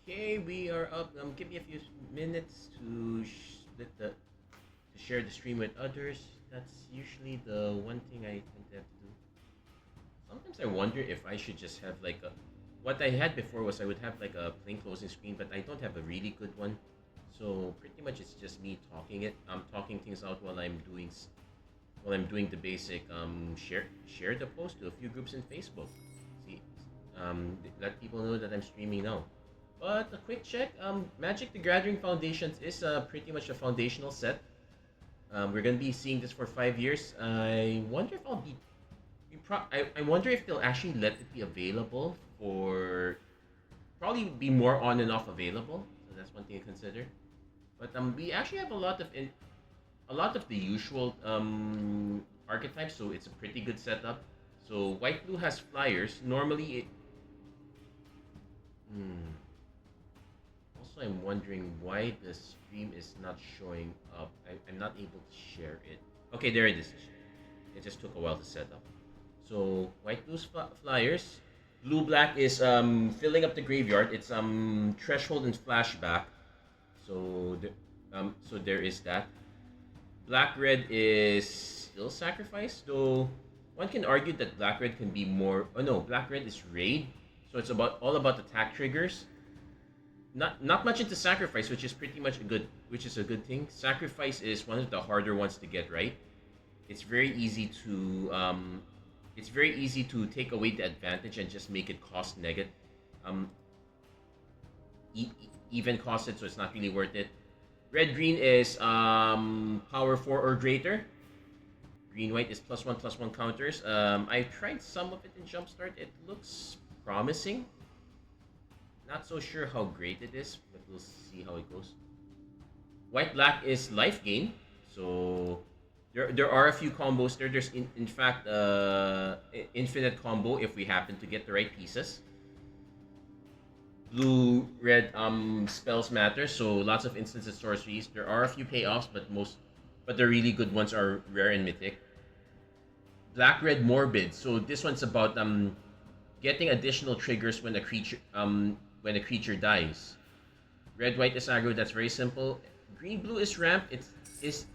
Okay, we are up. Give me a few minutes to split to share the stream with others. That's usually the one thing I tend to have to do. Sometimes I wonder if I should just have like a. What I had before was I would have like a plain closing screen, but I don't have a really good one. So pretty much it's just me talking it. I'm talking things out while I'm doing the basic share the post to a few groups in Facebook. See, let people know that I'm streaming now. But a quick check, Magic the Gathering Foundations is pretty much a foundational set. We're gonna be seeing this for 5 years. I wonder if I'll be, I wonder if they'll actually let it be available for, probably be more on and off available. So that's one thing to consider. But we actually have a lot of the usual archetypes, so it's a pretty good setup. So white blue has flyers. Normally it. Hmm. Also, I'm wondering why the stream is not showing up. I'm not able to share it. Okay, there it is. It just took a while to set up. So white blue's flyers. Blue black is filling up the graveyard. It's threshold and flashback. So there is that. Black red is still sacrifice, though one can argue that black red can be more. Oh no, black red is raid, so it's about all about attack triggers. Not much into sacrifice, which is a good thing. Sacrifice is one of the harder ones to get right. It's very easy to take away the advantage and just make it cost negative, um, even costed, so it's not really worth it. Red green is power 4 or greater. Green white is +1/+1 counters. I tried some of it in Jumpstart. It looks promising. Not so sure how great it is, but we'll see how it goes. White black is life gain, so there are a few combos there. There's in fact infinite combo if we happen to get the right pieces. Blue red spells matter, so lots of instances sorceries. There are a few payoffs, but the really good ones are rare and mythic. Black red morbid, so this one's about getting additional triggers when a creature dies. Red white is aggro, that's very simple. Green blue is ramp. It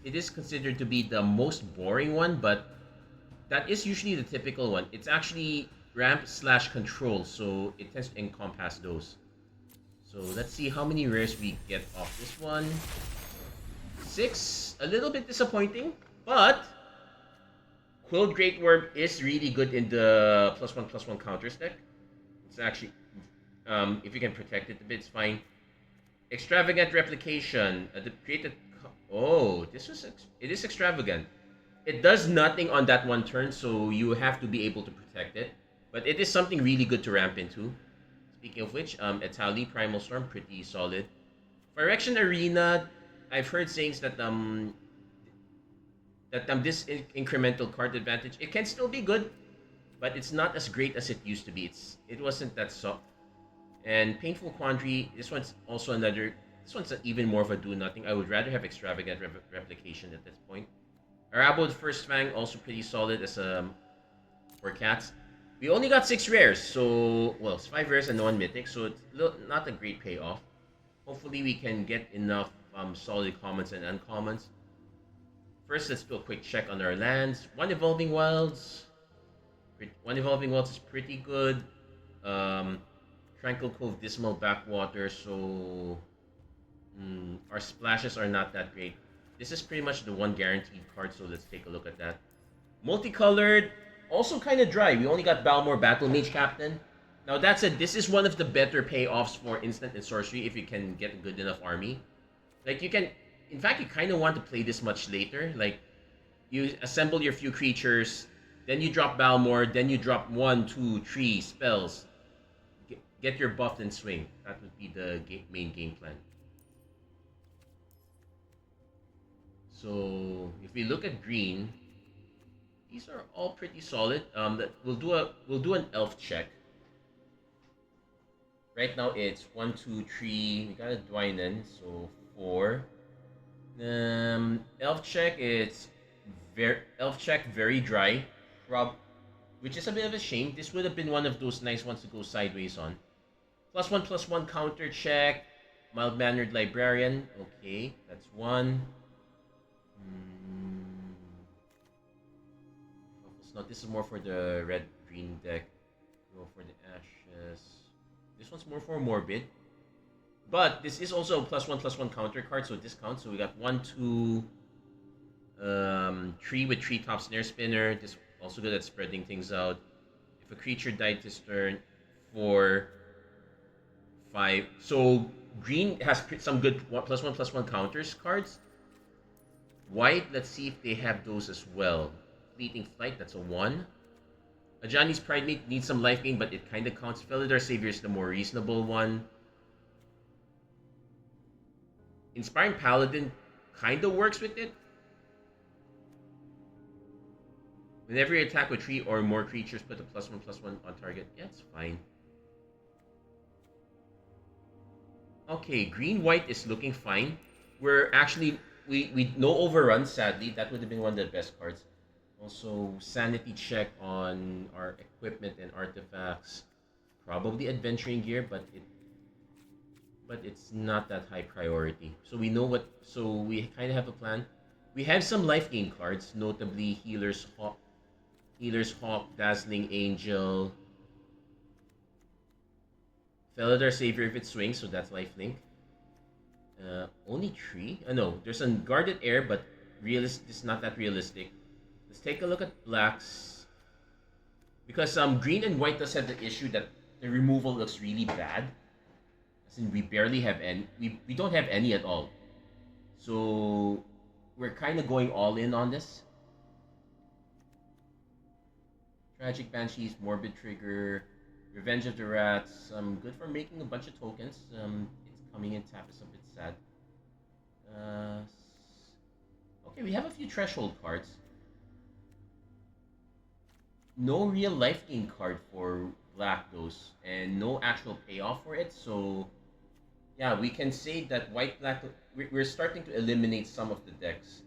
is considered to be the most boring one, but that is usually the typical one. It's actually ramp slash control, so it tends to encompass those. So let's see how many rares we get off this one. 6, a little bit disappointing, but Quilled Great Worm is really good in the +1/+1 counters deck. It's actually, if you can protect it a bit, it's fine. Extravagant Replication. Oh, it is extravagant. It does nothing on that one turn, so you have to be able to protect it. But it is something really good to ramp into. Speaking of which, Etali, Primal Storm, pretty solid. Phyrexian Arena, I've heard sayings that this incremental card advantage, it can still be good, but it's not as great as it used to be. It wasn't that soft. And Painful Quandary, this one's also another. This one's even more of a do nothing. I would rather have Extravagant Replication at this point. Arabo First Fang, also pretty solid as for cats. We only got 6 rares, so well, it's 5 rares and 1 mythic, so it's not a great payoff. Hopefully, we can get enough solid commons and uncommons. First, let's do a quick check on our lands. One Evolving Wilds. One Evolving Wilds is pretty good. Tranquil Cove, Dismal Backwater, so our splashes are not that great. This is pretty much the one guaranteed card, so let's take a look at that. Multicolored, also kind of dry. We only got Balmor, Battle Mage Captain. Now that said, this is one of the better payoffs for instant and sorcery if you can get a good enough army. Like you can, in fact, you kind of want to play this much later. Like you assemble your few creatures, then you drop Balmor, then you drop 1, 2, 3 spells. Get your buff and swing. That would be the main game plan. So if we look at green, these are all pretty solid. We'll do an elf check. Right now it's 1, 2, 3. We got a Dwynen, so 4. Elf check, elf check very dry. Which is a bit of a shame. This would have been one of those nice ones to go sideways on. +1/+1 counter check. Mild mannered librarian. Okay, that's one. Mm, no, this is more for the red green deck. Go for the ashes. This one's more for morbid. But this is also a +1/+1 counter card, so this counts. So we got 1, 2, 3 with treetop snare spinner. This also good at spreading things out. If a creature died this turn, 4, 5. So green has some good +1/+1 counters cards. White, let's see if they have those as well. Fleeting Flight, that's a 1. Ajani's Pride needs some life gain, but it kind of counts. Felidar Savior is the more reasonable one. Inspiring Paladin kind of works with it. Whenever you attack with 3 or more creatures, put a +1/+1 on target. Yeah, it's fine. Okay, green-white is looking fine. We're actually... We no overrun, sadly. That would have been one of the best cards. Also, sanity check on our equipment and artifacts. Probably adventuring gear, but it's not that high priority. So we know what... So we kind of have a plan. We have some life gain cards, notably Healer's Hawk, Dazzling Angel, Felidar Savior if it swings, so that's lifelink. Only 3? No, there's a Guarded Air, but it's not that realistic. Let's take a look at blacks. Because green and white does have the issue that the removal looks really bad. As in, we barely have any. We don't have any at all. So we're kind of going all in on this. Tragic Banshees, Morbid Trigger, Revenge of the Rats. Good for making a bunch of tokens. It's coming in tap is a bit sad. Okay, we have a few threshold cards. No real life gain card for black those, and no actual payoff for it. So yeah, we can say that white-black, we're starting to eliminate some of the decks.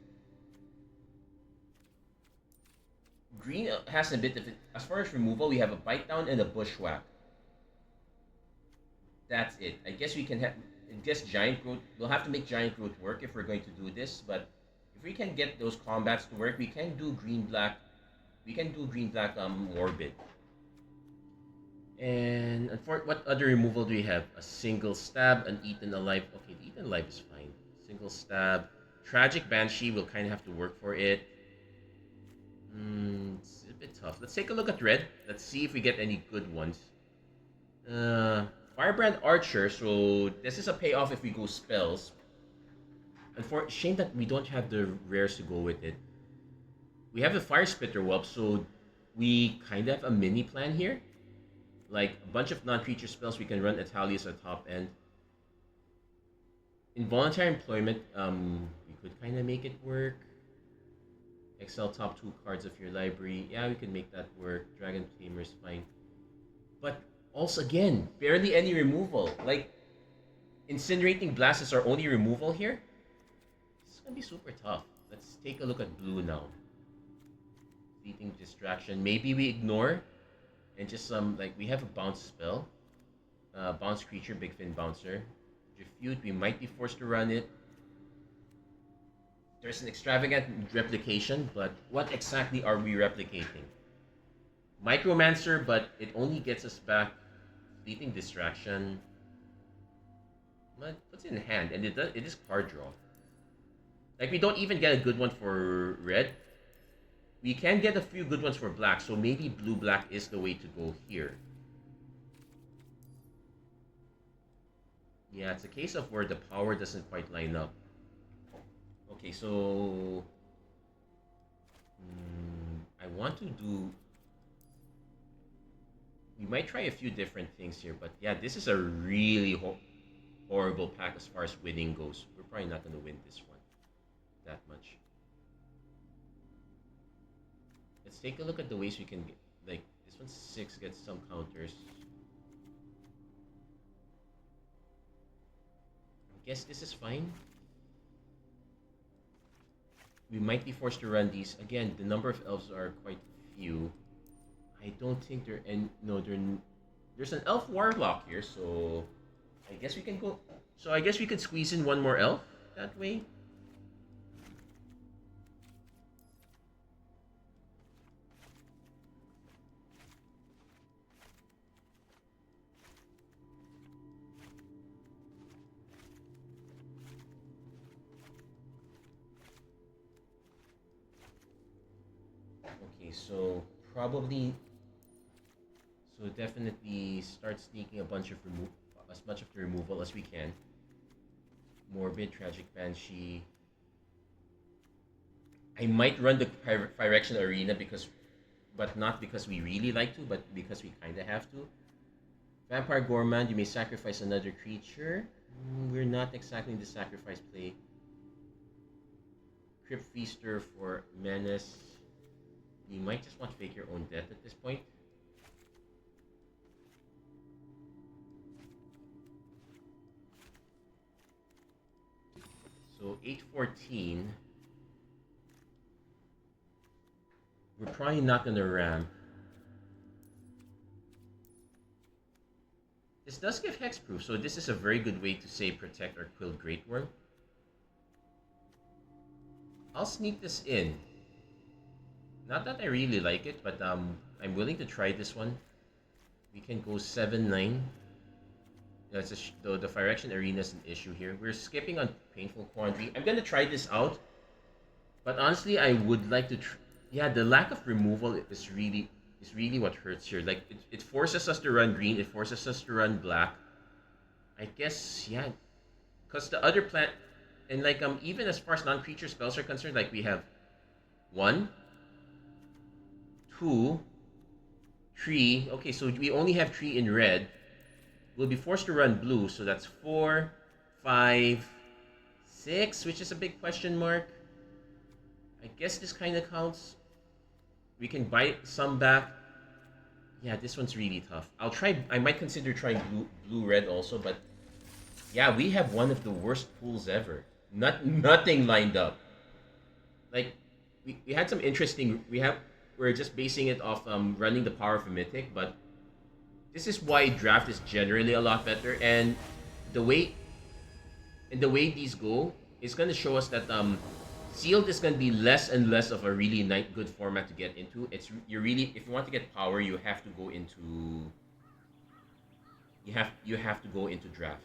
Green has a bit of it. As far as removal, we have a Bite Down and a Bushwhack. That's it. I guess we can have... I guess Giant Growth... We'll have to make Giant Growth work if we're going to do this, but if we can get those combats to work, we can do green-black... We can do green-black Morbid. And for what other removal do we have? A Single Stab, an Eaten Alive. Okay, the Eaten Alive is fine. Single Stab. Tragic Banshee will kind of have to work for it. It's a bit tough. Let's take a look at red. Let's see if we get any good ones. Firebrand Archer. So this is a payoff if we go spells. Shame that we don't have the rares to go with it. We have the Fire Spitter Whelp, so we kind of have a mini plan here. Like a bunch of non-creature spells, we can run Atalius at top end. Involuntary Employment, we could kind of make it work. Excel top 2 cards of your library. Yeah, we can make that work. Dragon Tamer is fine. But also, again, barely any removal. Like, Incinerating Blast is our only removal here. This is going to be super tough. Let's take a look at blue now. Fleeting Distraction. Maybe we ignore. And just like, we have a bounce spell. Bounce creature, Big Fin Bouncer. Refute, we might be forced to run it. There's an extravagant replication, but what exactly are we replicating? Micromancer, but it only gets us back Fleeting Distraction. But what's in hand? And it is card draw. Like, we don't even get a good one for red. We can get a few good ones for black, so maybe blue-black is the way to go here. Yeah, it's a case of where the power doesn't quite line up. Okay, so I want to do... We might try a few different things here, but yeah, this is a really horrible pack as far as winning goes. We're probably not going to win this one that much. Let's take a look at the ways we can get... Like, this one's 6, gets some counters. I guess this is fine. We might be forced to run these. Again, the number of elves are quite few. I don't think they're... No, they're... There's an elf warlock here, so I guess we can go. So I guess we could squeeze in one more elf that way. Okay, so probably, so definitely start sneaking a bunch of as much of the removal as we can. Morbid, Tragic Banshee. I might run the Phyrexian Arena but not because we really like to, but because we kind of have to. Vampire Gourmand, you may sacrifice another creature. We're not exactly in the sacrifice play. Crypt Feaster for Menace. You might just want to fake your own death at this point. So 814. We're probably not going to ramp. This does give hexproof, so this is a very good way to say protect our Quilled Greatworm. I'll sneak this in. Not that I really like it, but I'm willing to try this one. We can go 7-9. The Phyrexian Arena is an issue here. We're skipping on Painful Quandary. I'm gonna try this out, but honestly, I would like to. Yeah, the lack of removal is really what hurts here. Like it forces us to run green. It forces us to run black. I guess yeah, because the other plant and like even as far as non-creature spells are concerned, like we have 1, 2, 3. Okay, so we only have 3 in red. We'll be forced to run blue, so that's 4, 5, 6, which is a big question mark. I guess this kind of counts. We can buy some back. Yeah, this one's really tough. I might consider trying blue-red also, but yeah, we have one of the worst pools ever. Nothing lined up. Like, we had some interesting. We're just basing it off running the power of a mythic, but this is why draft is generally a lot better, and the way these go is going to show us that sealed is going to be less and less of a really good format to get into. If you want to get power, you have to go into draft.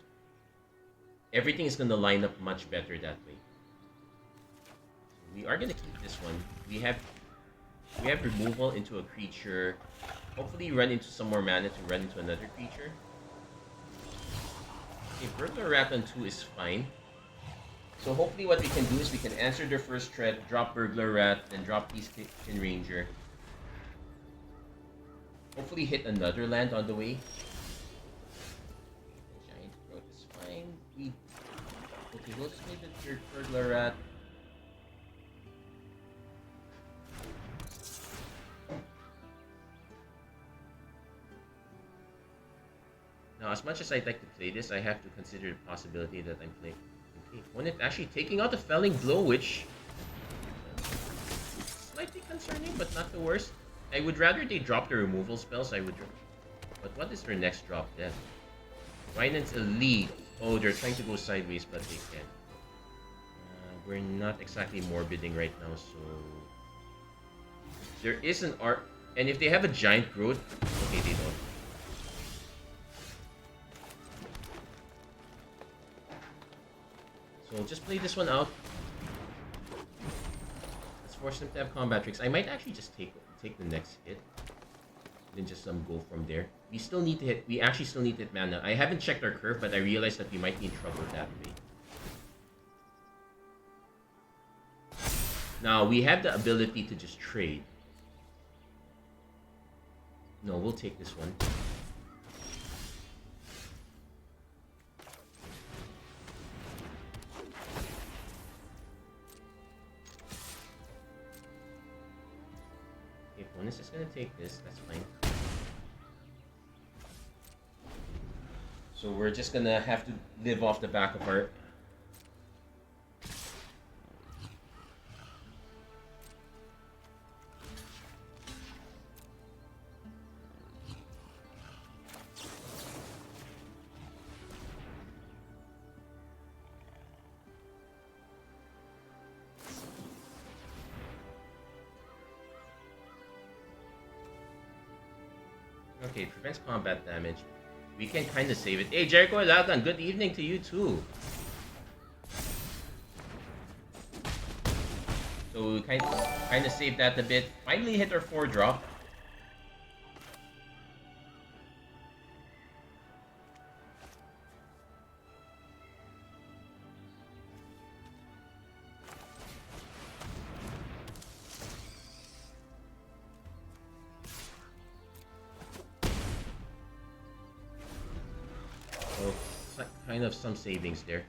Everything is going to line up much better that way. So we are going to keep this one. We have removal into a creature. Hopefully run into some more mana to run into another creature. Okay, Burglar Rat on 2 is fine. So hopefully what we can do is we can answer their first threat, drop Burglar Rat, then drop Peacekeeping Ranger. Hopefully hit another land on the way. Giant Growth is fine. Okay, we'll just play the third Burglar Rat. Now, as much as I'd like to play this, I have to consider the possibility that I'm playing. Okay, one is actually taking out the Felling Blow, which is slightly concerning, but not the worst. I would rather they drop the removal spells. But what is their next drop then? Vinance Elite. Oh, they're trying to go sideways, but they can't. We're not exactly morbiding right now, so there is an art. And if they have a Giant Growth, okay, they don't. So just play this one out. Let's force them to have combat tricks. I might actually just take the next hit. Then just go from there. We actually still need to hit mana. I haven't checked our curve, but I realized that we might be in trouble that way. Now we have the ability to just trade. No, we'll take this one. Opponent's just gonna take this, that's fine. So we're just gonna have to live off the back of our... Okay, prevents combat damage. We can kind of save it. Hey, Jericho Lagan, good evening to you too. So we kind of saved that a bit. Finally hit our 4 drop. So kind of some savings there.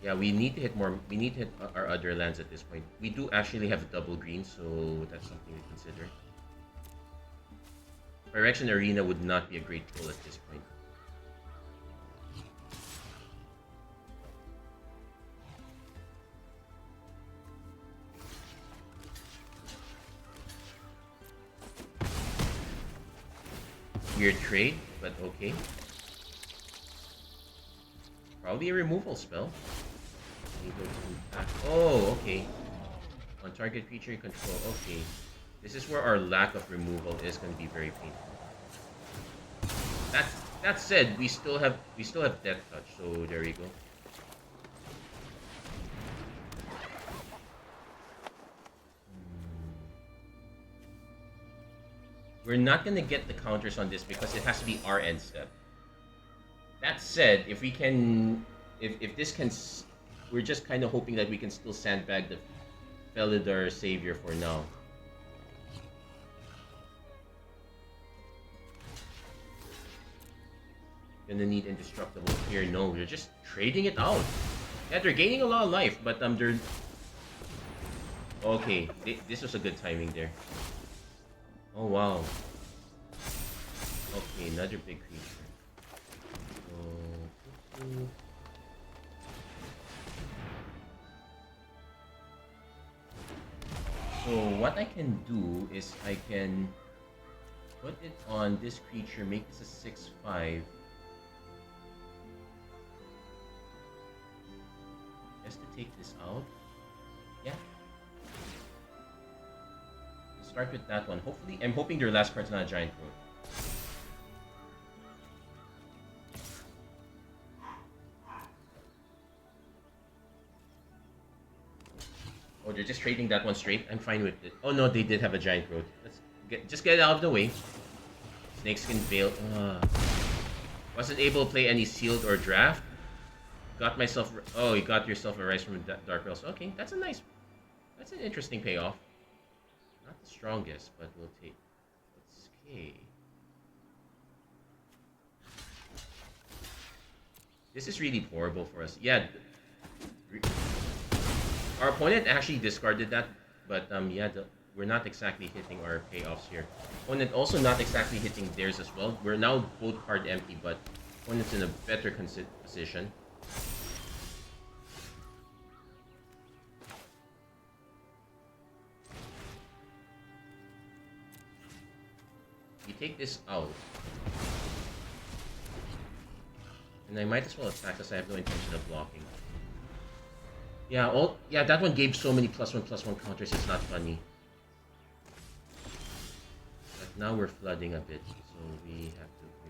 Yeah, we need to hit more. We need to hit our other lands at this point. We do actually have double green, so that's something to consider. Direction Arena would not be a great pull at this point. Weird trade, but okay. Probably a removal spell. Oh, okay. On target creature you control. Okay. This is where our lack of removal is going to be very painful. That said, we still have Death Touch, so there you go. We're not going to get the counters on this because it has to be our end step. That said, if we can, if this can, we're just kind of hoping that we can still sandbag the Felidar Savior for now. Gonna need Indestructible here. No, we're just trading it out. Yeah, they're gaining a lot of life, but they're... Okay, this was a good timing there. Oh, wow. Okay, another big creature. So what I can do is I can put it on this creature, make this a 6/5. Just to take this out. Yeah. Start with that one. Hopefully, I'm hoping their last card's not a Giant Growth. Oh, they're just trading that one straight. I'm fine with it. Oh no, they did have a Giant Growth. Let's just get it out of the way. Snakeskin Veil. Wasn't able to play any sealed or draft. Got myself. Oh, you got yourself a Rise from Dark Realms. Okay, that's a nice. That's an interesting payoff. Not the strongest, but we'll take. Okay. This is really horrible for us. Yeah. Our opponent actually discarded that, but yeah, we're not exactly hitting our payoffs here. Opponent also not exactly hitting theirs as well. We're now both card empty, but opponent's in a better position. We take this out. And I might as well attack because I have no intention of blocking. Yeah, that one gave so many +1/+1 counters, it's not funny. But now we're flooding a bit, so we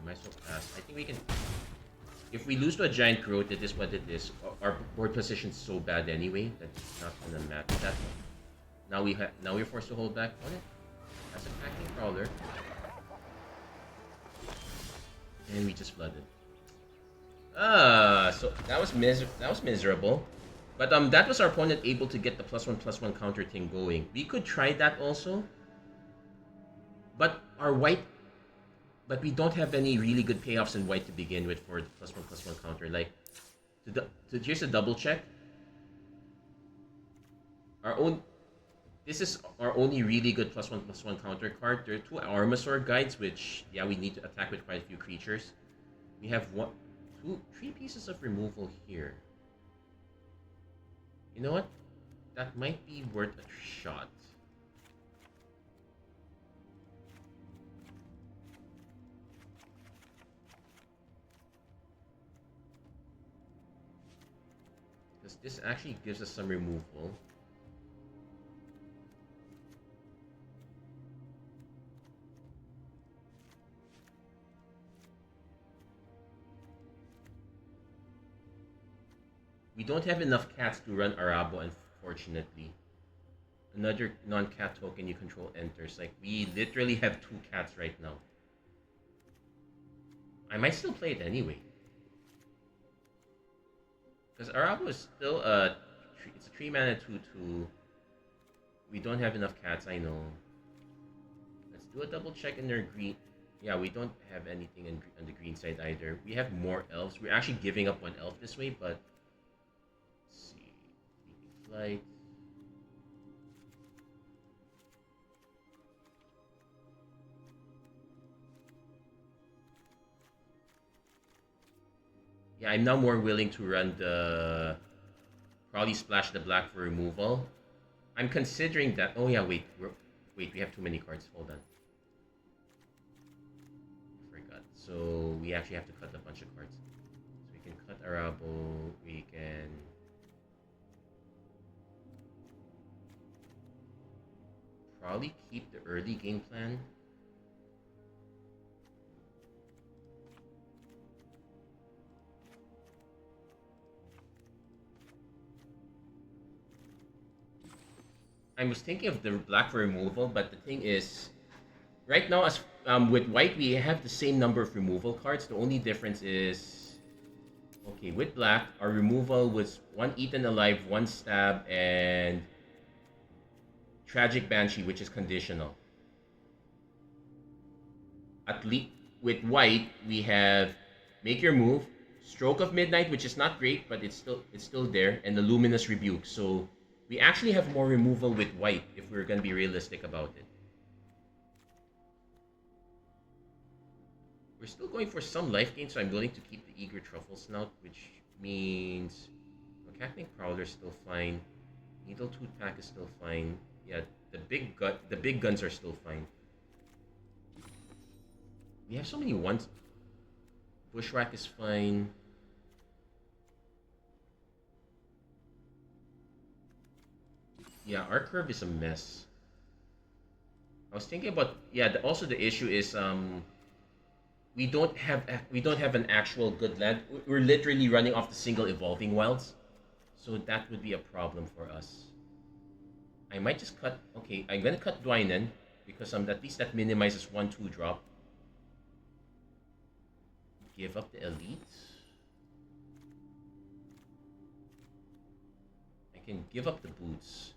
might as well pass. I think we can... If we lose to a Giant Growth, it is what it is. Our board position's so bad anyway that it's not gonna match that one. Now we're forced to hold back on it. That's a Packing Prowler. And we just flooded. So that was miserable. But that was our opponent able to get the +1/+1 counter thing going. We could try that also. But we don't have any really good payoffs in white to begin with for the +1/+1 counter. Like, here's a double check. This is our only really good +1/+1 counter card. There are 2 Armasaur guides, which we need to attack with quite a few creatures. We have 3 pieces of removal here. You know what? That might be worth a shot. Because this actually gives us some removal. We don't have enough cats to run Arabo, unfortunately. Another non-cat token you control enters. Like, we literally have 2 cats right now. I might still play it anyway. Because Arabo is still it's a 3 mana 2/2. We don't have enough cats, I know. Let's do a double check in their green. Yeah, we don't have anything on the green side either. We have more elves. We're actually giving up 1 elf this way, but let's see. Fleeting Flight. Yeah, I'm now more willing to run the probably splash the black for removal. I'm considering that. Oh yeah, wait, we have too many cards. Hold on. I forgot. So we actually have to cut a bunch of cards. So we can cut Arabo. We can probably keep the early game plan. I was thinking of the black for removal, but the thing is, right now, as with white, we have the same number of removal cards. The only difference is, okay, with black, our removal was 1 Eaten Alive, 1 Stab, and Tragic Banshee, which is conditional. At least with white, we have Make Your Move, Stroke of Midnight, which is not great, but it's still there, and the Luminous Rebuke. So we actually have more removal with white if we're going to be realistic about it. We're still going for some life gain, so I'm willing to keep the Eager Truffle Snout, which means Cackling Prowler is still fine. Needle Tooth Pack is still fine. Yeah, the big guns are still fine. We have so many ones. Bushwhack is fine. Yeah, our curve is a mess. I was thinking about also the issue is we don't have an actual good land. We're literally running off the single evolving wilds, so that would be a problem for us. I might just cut. Okay, I'm gonna cut Dwynen because at least that minimizes 1/2 drop. Give up the elite. I can give up the boots.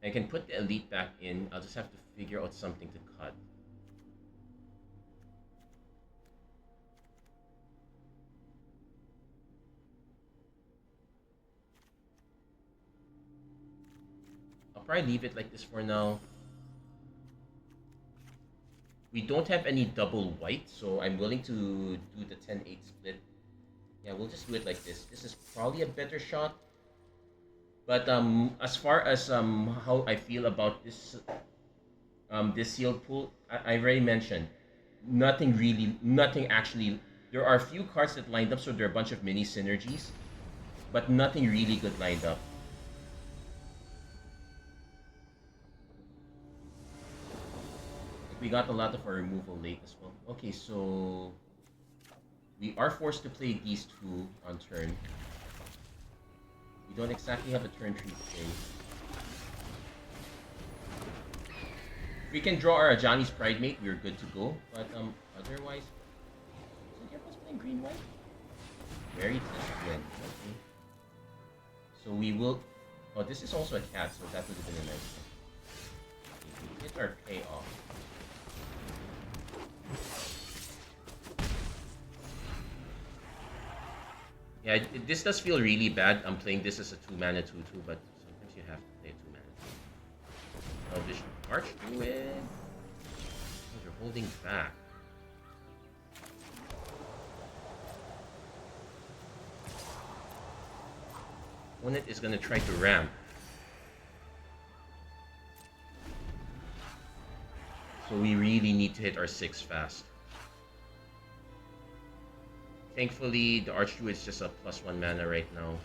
I can put the elite back in. I'll just have to figure out something to cut. I'll probably leave it like this for now. We don't have any double white, so I'm willing to do the 10-8 split. Yeah, we'll just do it like this. This is probably a better shot. But as far as how I feel about this sealed pool, I already mentioned nothing actually. There are a few cards that lined up, so there are a bunch of mini synergies, but nothing really good lined up. We got a lot of our removal late as well. Okay, so we are forced to play these 2 on turn. We don't exactly have a turn tree to play. If we can draw our Ajani's Pridemate, we're good to go. But otherwise, so Jeff's playing green white. Very disciplined. Okay. So we will. Oh, this is also a cat, so that would have been a nice one. Okay, we hit our payoff. Yeah, this does feel really bad. I'm playing this as a 2 mana 2/2, but sometimes you have to play a 2 mana 2. Elvish Archduke. Oh, you're holding back. Opponent is gonna try to ramp. So we really need to hit our 6 fast. Thankfully, the Archdruid is just a +1 mana right now.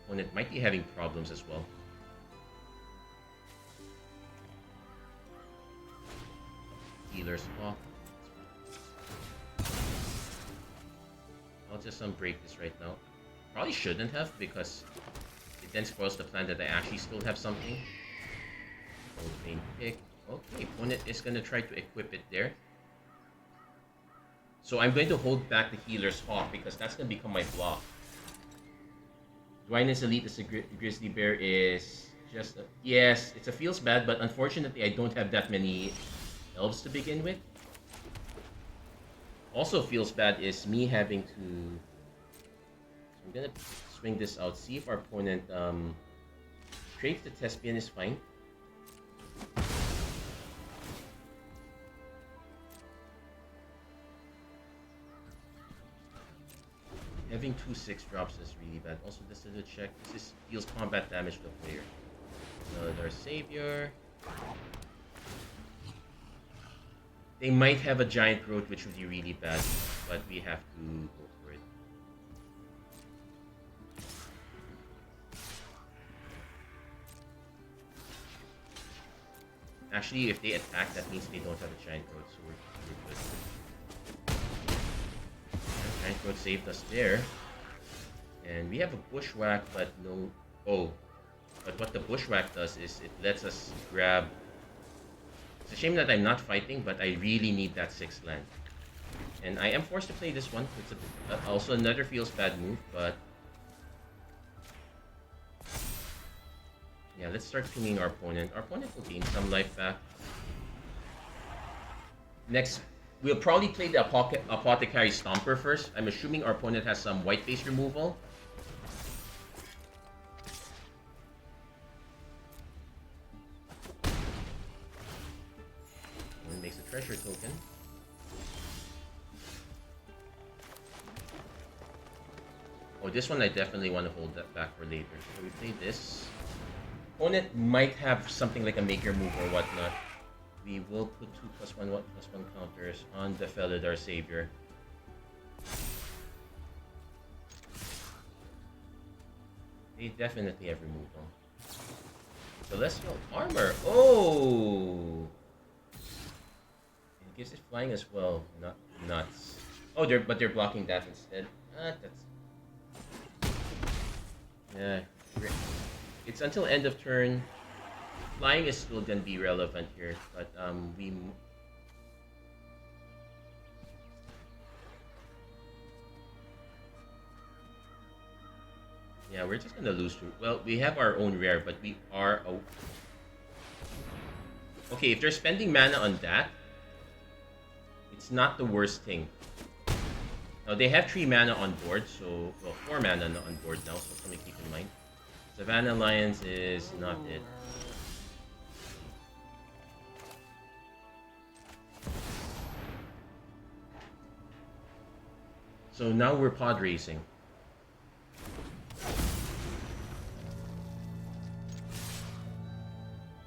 Opponent might be having problems as well. Healer's Hawk. I'll I'll just break this right now. Probably shouldn't have, because it then spoils the plan that I actually still have something. Old main pick. Okay, opponent is gonna try to equip it there. So I'm going to hold back the healer's hawk because that's gonna become my block. Dwynen's Elite as a Grizzly Bear is just yes, it feels bad, but unfortunately I don't have that many elves to begin with. Also feels bad is me having to. So I'm gonna swing this out. See if our opponent trades the Thespian is fine. Having 2 6-drops is really bad. Also, this is a check. This deals combat damage to the player. Our Savior. They might have a giant growth, which would be really bad, but we have to go for it. Actually, if they attack, that means they don't have a giant growth, so we're good. Giant growth saved us there. And we have a bushwhack, but no... Oh. But what the bushwhack does is it lets us grab... It's a shame that I'm not fighting, but I really need that 6th land. And I am forced to play this one. It's also another feels bad move, but... Yeah, let's start pinging our opponent. Our opponent will gain some life back. Next, we'll probably play the Apothecary Stomper first. I'm assuming our opponent has some white face removal. And makes a treasure token. Oh, this one I definitely want to hold that back for later. So we play this. Opponent might have something like a make your move or whatnot. We will put 2+1 counters on the Felidar Savior. They definitely have removed them. Celestial Armor! Oh! It gives it flying as well. Not nuts. Oh, but they're blocking that instead. That's... Yeah. It's until end of turn. Flying is still gonna be relevant here, but we... Yeah, we're just gonna lose to... Well, we have our own rare, but we are... Okay, if they're spending mana on that, it's not the worst thing. Now, they have 3 mana on board, so... Well, 4 mana on board now, so something to keep in mind. Savannah Lions is not it. So now we're pod racing.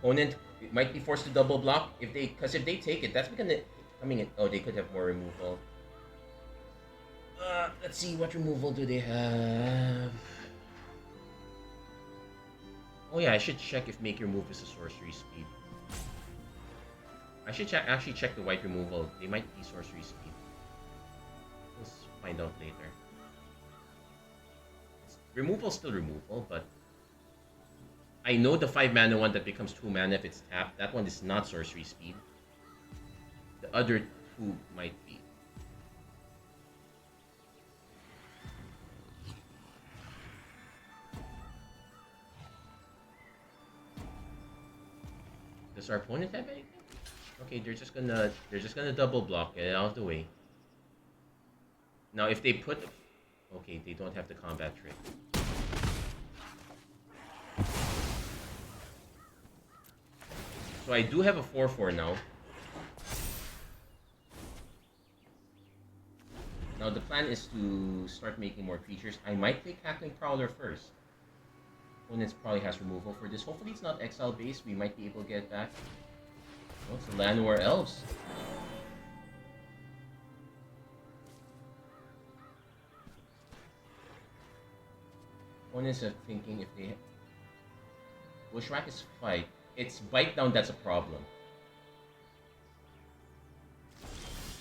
Opponent might be forced to double block because if they take it, that's gonna coming in. Oh, they could have more removal. Let's see, what removal do they have? Oh yeah, I should check if make your move is a sorcery speed. I should actually check the white removal. They might be sorcery speed. We'll find out later. Removal's still removal, but I know the 5 mana one that becomes 2 mana if it's tapped. That one is not sorcery speed. The other 2 might be. Does our opponent have anything? Okay, they're just gonna double block, get it out of the way. Now if they put... Okay, they don't have the combat trick. So I do have a 4/4 now. Now the plan is to start making more creatures. I might take Cackling Prowler first. Opponent probably has removal for this. Hopefully it's not exile based. We might be able to get it back. Oh, it's the Llanowar Elves. Opponents are thinking if they... Bushwhack is fight. It's bite down that's a problem.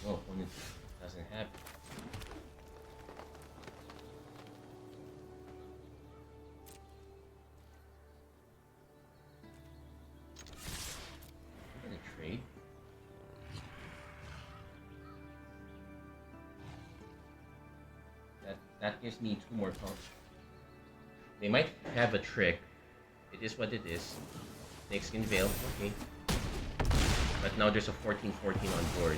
Oh, opponent doesn't have it. That gives me 2 more counts. They might have a trick. It is what it is. Snakeskin Veil, okay. But now there's a 14/14 on board.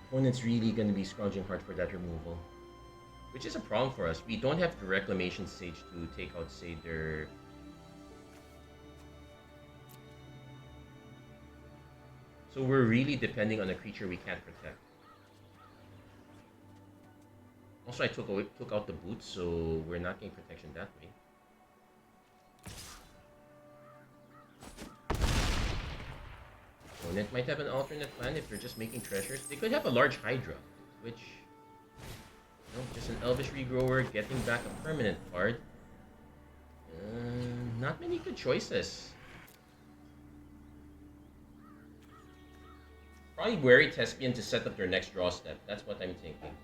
Opponent's really going to be scrounging hard for that removal. Which is a problem for us. We don't have the Reclamation Sage to take out, say, their... So we're really depending on a creature we can't protect. Also, I took out the boots, so we're not getting protection that way. Opponent might have an alternate plan if they're just making treasures. They could have a large Hydra, which... You know, just an Elvish Regrower getting back a permanent card. Not many good choices. Probably Wary Thespian to set up their next draw step. That's what I'm thinking.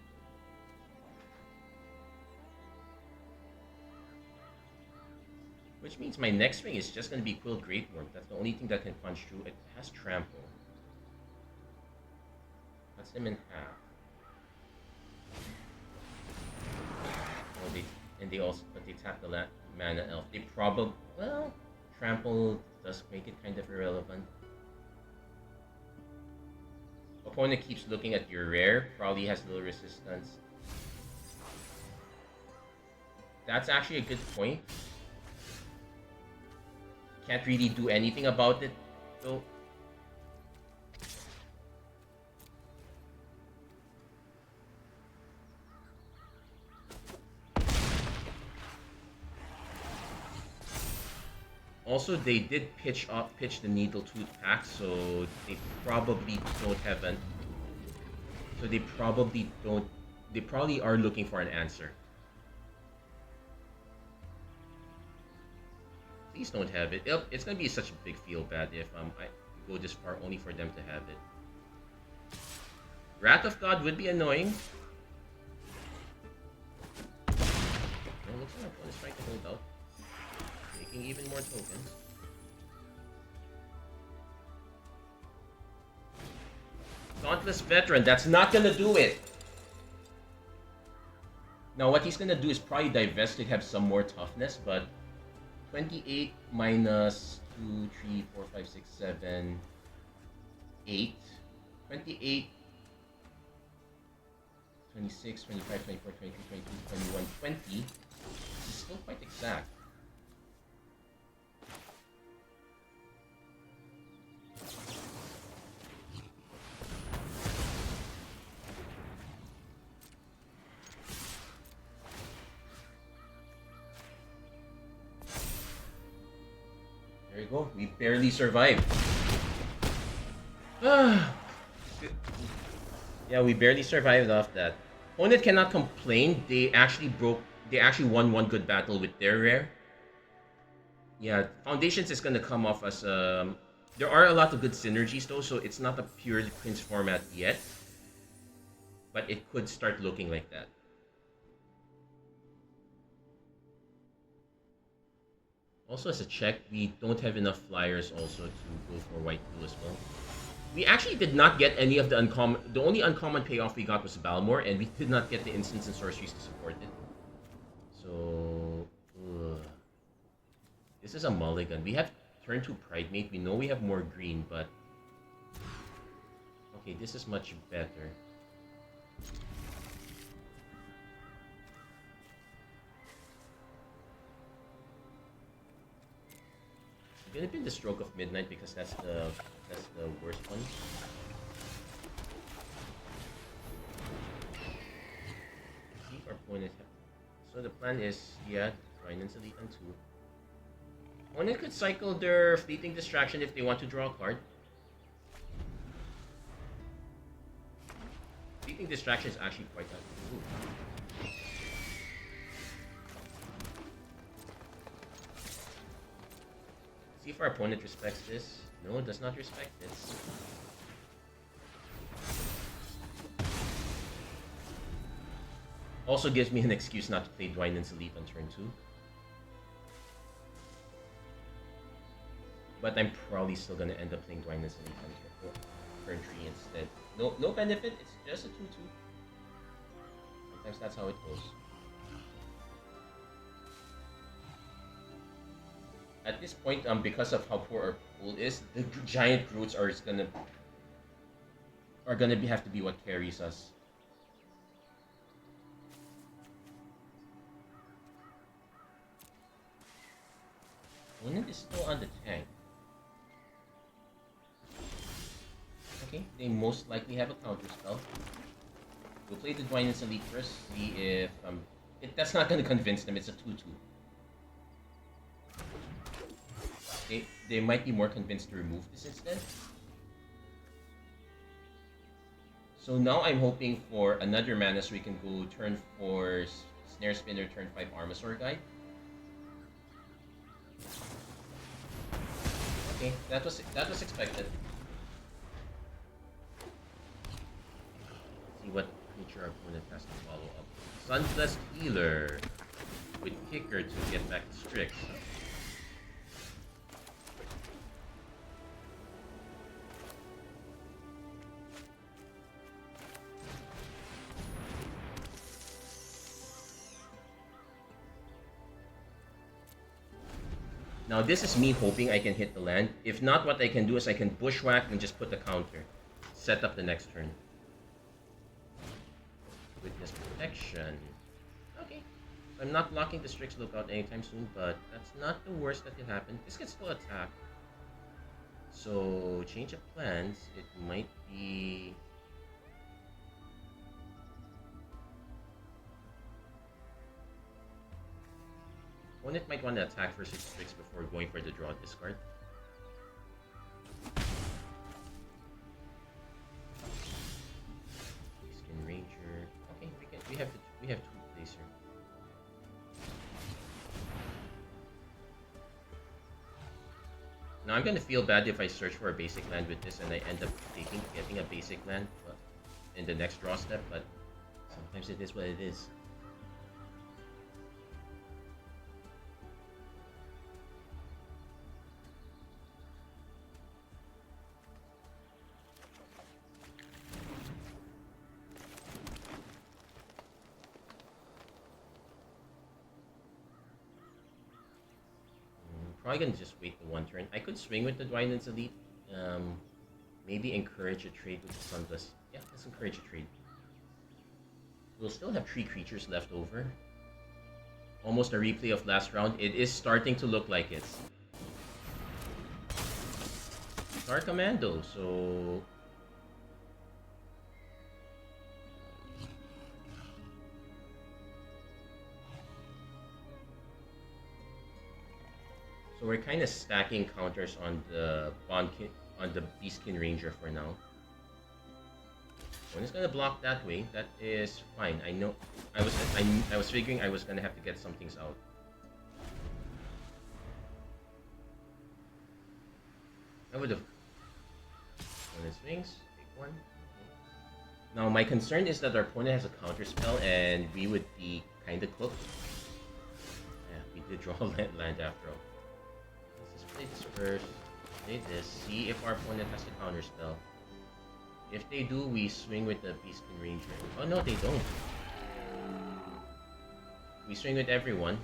Which means my next swing is just going to be Quill Greatworm. That's the only thing that can punch through. It has Trample. Cuts them in half. Oh, they tap the Mana Elf. They probably... Well, Trample does make it kind of irrelevant. Opponent keeps looking at your rare. Probably has little resistance. That's actually a good point. Can't really do anything about it, though. Also, they did pitch the Needletooth pack, so they probably don't have an... So they probably don't... They probably are looking for an answer. Please don't have it. It's gonna be such a big feel bad if I go this far only for them to have it. Wrath of God would be annoying. No, looks like one is trying to hold out. Making even more tokens. Dauntless Veteran, that's not gonna do it! Now what he's gonna do is probably divest to have some more toughness, but 28 minus 2, 3, 4, 5, 6, 7, 8. 28, 26, 25, 24, 23, 22, 21, 20. This is still quite exact. There you go. We barely survived. Yeah, we barely survived off that. Opponent cannot complain. They actually won one good battle with their rare. Yeah, Foundations is gonna come off as there are a lot of good synergies though, so it's not a pure Prince format yet. But it could start looking like that. Also, as a check, we don't have enough flyers also to go for white blue as well. We actually did not get any of the uncommon... The only uncommon payoff we got was Balmor, and we did not get the instants and sorceries to support it. So... This is a mulligan. We have turn 2 Pridemate. We know we have more green, but... Okay, this is much better. It's gonna be the Stroke of Midnight because that's the worst one. See if our opponent. So the plan is, yeah, Rhinan's Elite on 2. Opponent could cycle their Fleeting Distraction if they want to draw a card. Fleeting Distraction is actually quite good. See if our opponent respects this. No, does not respect this. Also gives me an excuse not to play Dwynen's Elite on turn 2. But I'm probably still gonna end up playing Dwynen's Elite on turn 3 instead. No benefit, it's just a 2-2. Sometimes that's how it goes. At this point, because of how poor our pool is, the giant Groots are gonna have to be what carries us. Opponent is still on the tank. Okay, they most likely have a counter spell. We'll play the Dwynen's Elite first, see if that's not gonna convince them. It's a 2-2. They might be more convinced to remove this instead. So now I'm hoping for another mana so we can go turn 4 Snare Spinner, turn 5 Armasaur Guide. Okay, that was expected. See what creature our opponent has to follow up. Sunblessed Healer with Kicker to get back to Strix. Now this is me hoping I can hit the land. If not, what I can do is I can Bushwhack and just put the counter. Set up the next turn. Witness Protection. Okay. I'm not blocking the Strix Lookout anytime soon, but that's not the worst that can happen. This can still attack. So, change of plans. It might be... Opponent might want to attack first with Strix before going for the draw discard. Skin Ranger. Okay, we have two plays here. Now I'm gonna feel bad if I search for a basic land with this and I end up getting a basic land in the next draw step, but sometimes it is what it is. Probably gonna just wait the one turn. I could swing with the Dwynen's Elite. Maybe encourage a trade with the Sunblessed. Yeah, let's encourage a trade. We'll still have 3 creatures left over. Almost a replay of last round. It is starting to look like it. Star Commando, so... So we're kind of stacking counters on the Beastkin Ranger for now. One is gonna block that way. That is fine. I know. I was figuring I was gonna have to get some things out. I would have. When it swings, take one. Okay. Now my concern is that our opponent has a counter spell, and we would be kind of cooked. Yeah, we did draw land after all. Play this first, play this, see if our opponent has the counter spell. If they do, we swing with the Beastkin Ranger. Oh no, they don't. We swing with everyone.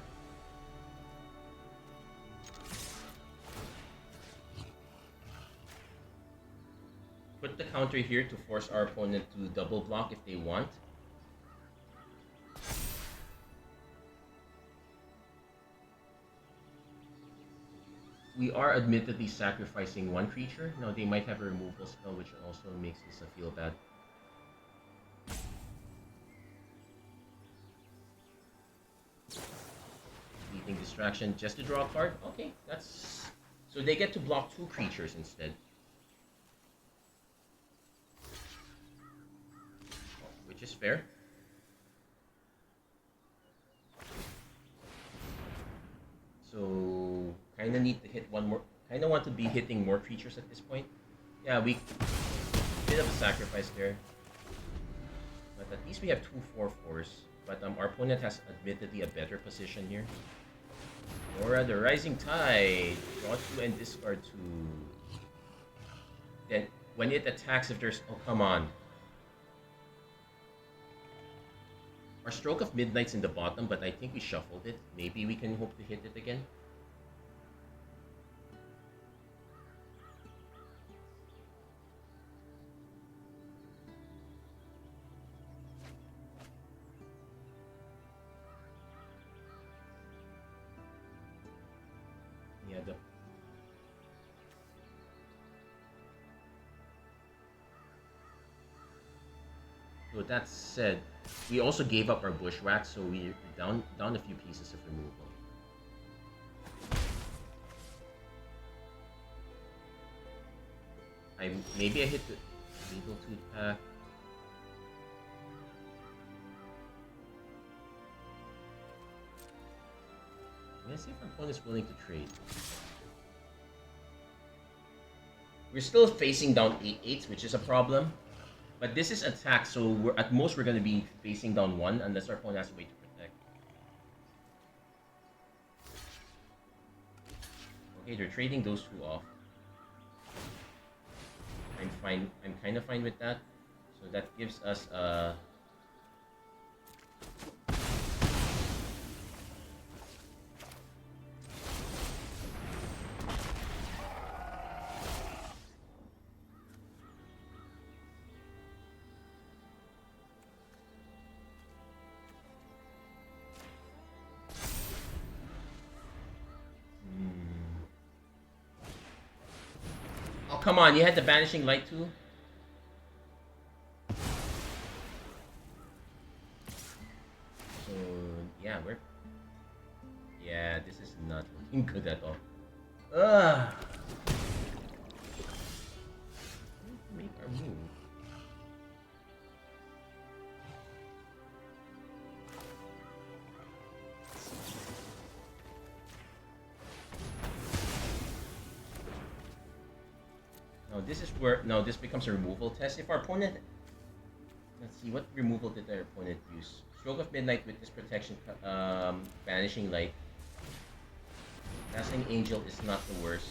Put the counter here to force our opponent to double block if they want. We are admittedly sacrificing one creature. Now they might have a removal spell, which also makes this feel bad. Fleeting Distraction just to draw a card. Okay, that's... So they get to block 2 creatures instead. Which is fair. So... Kinda need to hit one more. Kinda want to be hitting more creatures at this point. Yeah, bit of a sacrifice there. But at least we have 2 4/4s. But our opponent has admittedly a better position here. Aura the Rising Tide. Draw 2 and discard 2. Then, when it attacks, if there's... Oh, come on. Our Stroke of Midnight's in the bottom, but I think we shuffled it. Maybe we can hope to hit it again. Yeah, the... So that said, we also gave up our Bushwhack, so we're down a few pieces of removal. Maybe I hit the Legal Tooth Pack. Let's see if our opponent's willing to trade. We're still facing down 8/8s, which is a problem. But this is attack, so at most we're going to be facing down 1 unless our opponent has a way to protect. Okay, they're trading those 2 off. I'm fine. I'm kind of fine with that. So that gives us a... Come on, you had the Banishing Light too? So, yeah, yeah, this is not looking good at all. Ugh! Make our move. This is where this becomes a removal test. If our opponent, let's see, what removal did our opponent use? Stroke of Midnight, Witness Protection, Banishing Light. Dazzling Angel is not the worst.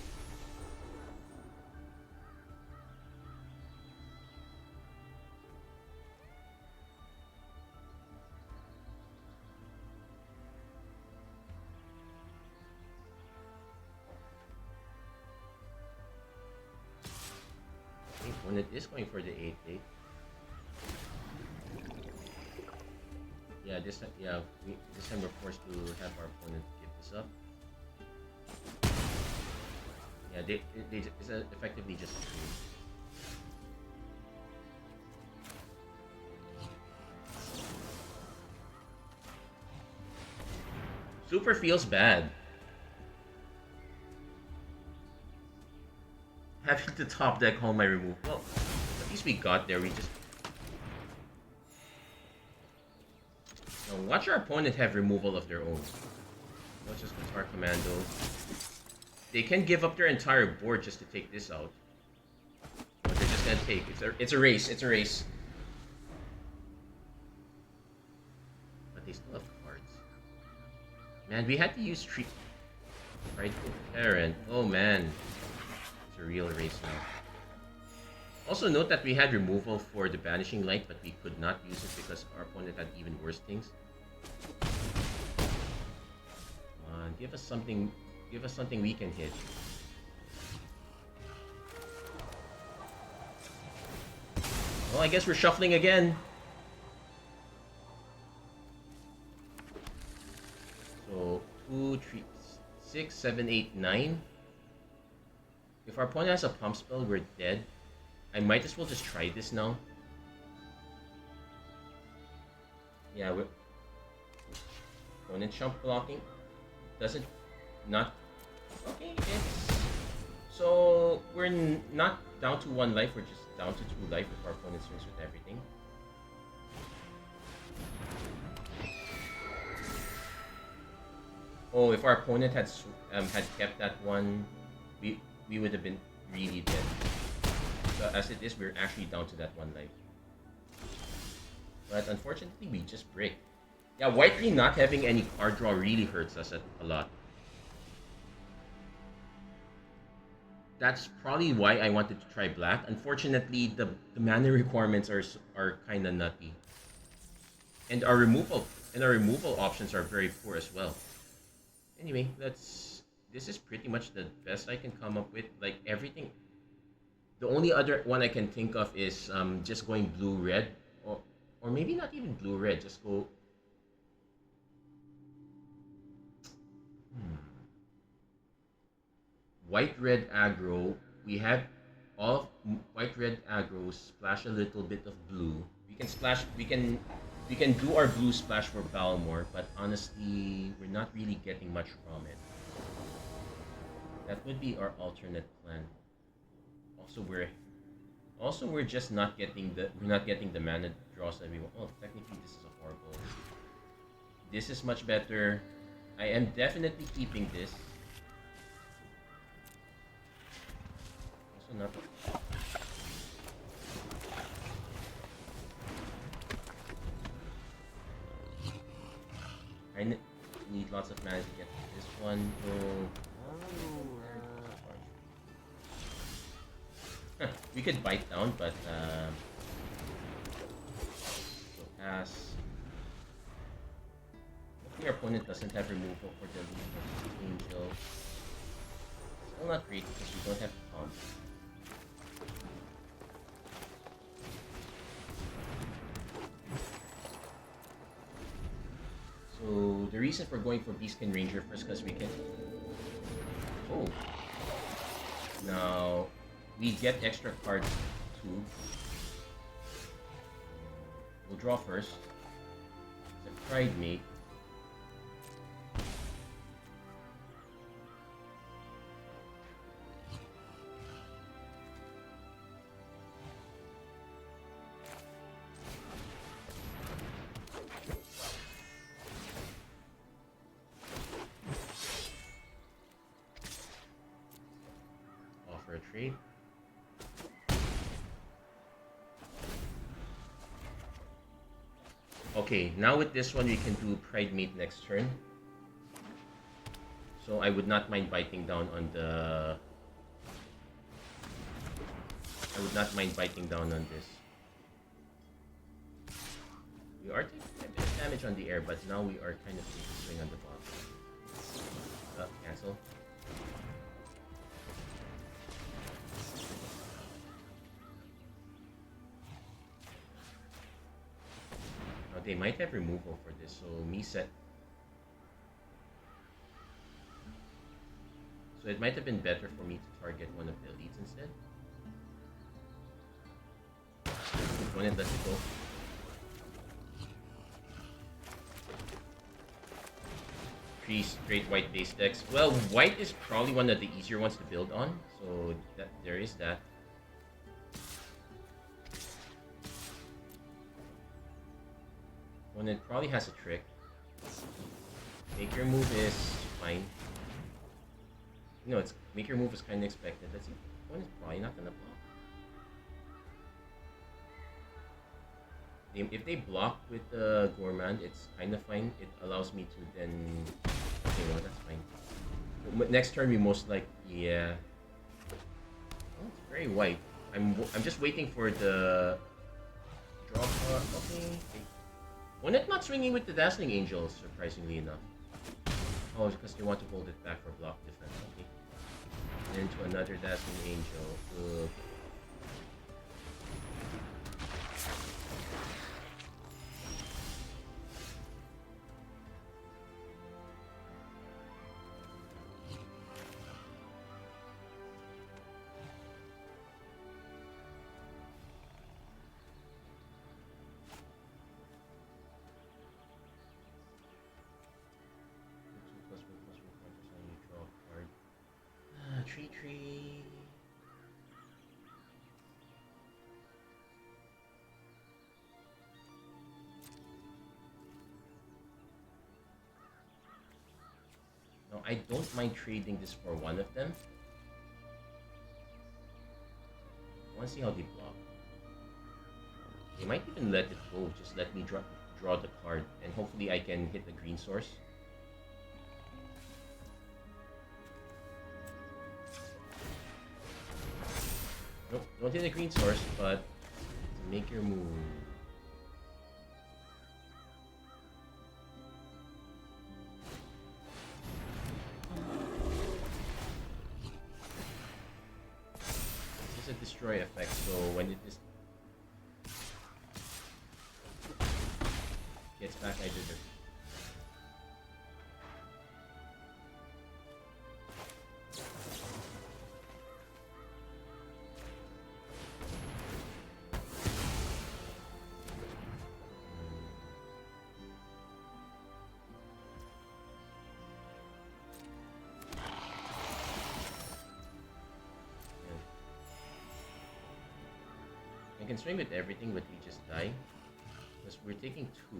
When it is going for the 8/8. Yeah, this time, this time we're forced to have our opponent give this up. Yeah, they it's effectively just a trade. Super feels bad. Having to top deck all my removal. Well, at least we got there. We just... Now, watch our opponent have removal of their own. Not just Guitar Commando. They can give up their entire board just to take this out. But they're just gonna take. It's a race. It's a race. But they still have cards. Man, we had to use Frightful Parent. Oh man. A real race now. Also note that we had removal for the Banishing Light, but we could not use it because our opponent had even worse things. Come on, give us something we can hit. Well, I guess we're shuffling again. So 2, 3, 6, 7, 8, 9. If our opponent has a pump spell, we're dead. I might as well just try this now. Yeah, we're... Opponent chump blocking. Doesn't... Not... Okay, it's... So, we're not down to 1 life, we're just down to 2 life if our opponent swings with everything. Oh, if our opponent had kept that one, we would have been really dead. So as it is, we're actually down to that 1 life. But unfortunately, we just break. Yeah, white green not having any card draw really hurts us a lot. That's probably why I wanted to try black. Unfortunately, the mana requirements are kind of nutty, and our removal options are very poor as well. Anyway, let's. This is pretty much the best I can come up with. Like everything. The only other one I can think of is just going blue red, or maybe not even blue red. Just go. Hmm. White red aggro. We have all white red aggro. Splash a little bit of blue. We can splash. We can do our blue splash for Balmor, but honestly, we're not really getting much from it. That would be our alternate plan. Also, we're just not getting the mana draws that we want. Oh, technically, this is a horrible. This is much better. I am definitely keeping this. Also not. I need lots of mana to get this one. Huh, we could bite down, but we'll pass. Hopefully our opponent doesn't have removal for the angel. Still not great because we don't have comp. So the reason for going for Beastkin Ranger first because we can. Oh. Now we get extra cards too. We'll draw first. It's a Pride Mate. Offer a trade. Okay, now with this one we can do Pride Mate next turn. So I would not mind biting down on the... I would not mind biting down on this. We are taking a bit of damage on the air, but now we are kind of taking a swing on the bottom. Cancel. They might have removal for this, so me set. So it might have been better for me to target one of the elites instead. Opponent lets it go. Three straight white base decks. Well, white is probably one of the easier ones to build on, so there is that. When it probably has a trick. Make your move is fine. No, it's make your move is kind of expected. That's it. One is probably not gonna block. If they block with the Gourmand, it's kind of fine. It allows me to then. Okay, well that's fine. Next turn we most like yeah. Oh, it's very white. I'm just waiting for the draw. Okay. When it's not swinging with the Dazzling Angel, surprisingly enough. Oh, because they want to hold it back for block defense. Okay. And into another Dazzling Angel. Okay. Tree. Now I don't mind trading this for one of them. I want to see how they block. They might even let it go. Just let me draw the card, and hopefully I can hit the green source. Nope, don't hit the green source, but to make your move. This is a destroy effect, so when it is gets back, I did it. I can swing with everything, but we just die. Because we're taking 2.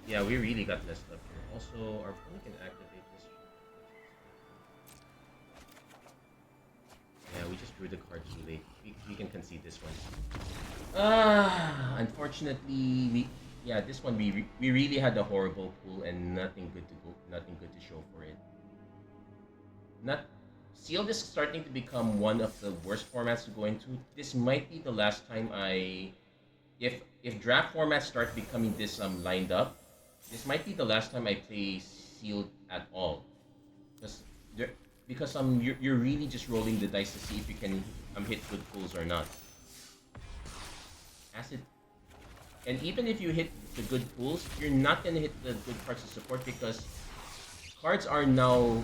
Yeah, we really got less stuff here. Also, our opponent can activate this. Yeah, we just drew the card too late. We can concede this one. Unfortunately, this one we really had a horrible pool and nothing good to show for it. Not Sealed is starting to become one of the worst formats to go into. This might be the last time if draft formats start becoming this lined up, this might be the last time I play Sealed at all. Because there, because you're really just rolling the dice to see if you can hit good pulls or not. Acid, and even if you hit the good pulls, you're not gonna hit the good cards to support because cards are now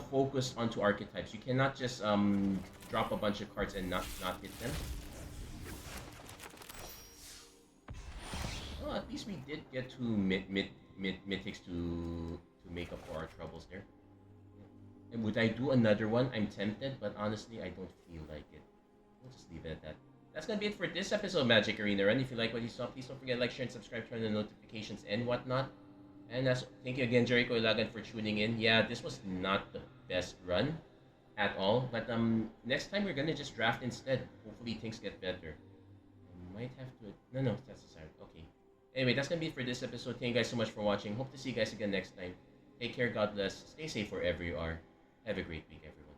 focused onto archetypes. You cannot just drop a bunch of cards and not hit them. Well, at least we did get to mythics to make up for our troubles there. And would I do another one? I'm tempted, but honestly, I don't feel like it. We'll just leave it at that. That's gonna be it for this episode of Magic Arena Run. If you like what you saw, please don't forget to like, share, and subscribe, turn on the notifications and whatnot. And thank you again, Jericho Ilagan, for tuning in. Yeah, this was not the best run at all, but next time we're gonna just draft instead. Hopefully things get better. I might have to. No, that's the start. Okay. Anyway, that's gonna be it for this episode. Thank you guys so much for watching. Hope to see you guys again next time. Take care. God bless. Stay safe wherever you are. Have a great week, everyone.